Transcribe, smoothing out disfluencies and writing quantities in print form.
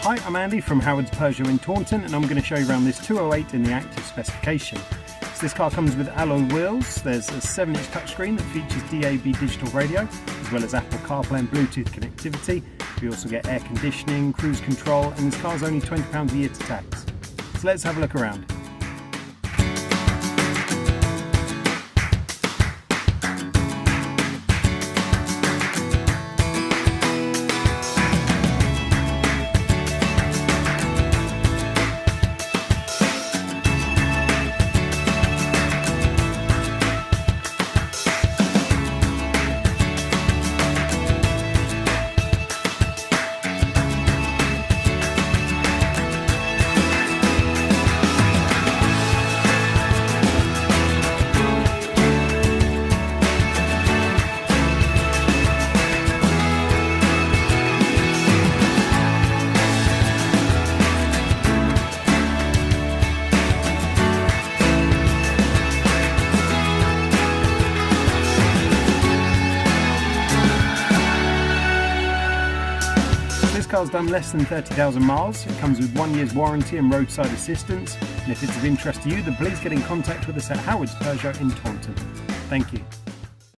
Hi, I'm Andy from Howard's Peugeot in Taunton, and I'm going to show you around this 208 in the active specification. So this car comes with alloy wheels. There's a 7-inch touchscreen that features DAB digital radio, as well as Apple CarPlay and Bluetooth connectivity. We also get air conditioning, cruise control, and this car's only £20 a year to tax. So let's have a look around. This car's done less than 30,000 miles. It comes with 1 year's warranty and roadside assistance. And if it's of interest to you, then please get in contact with us at Howard's Peugeot in Taunton. Thank you.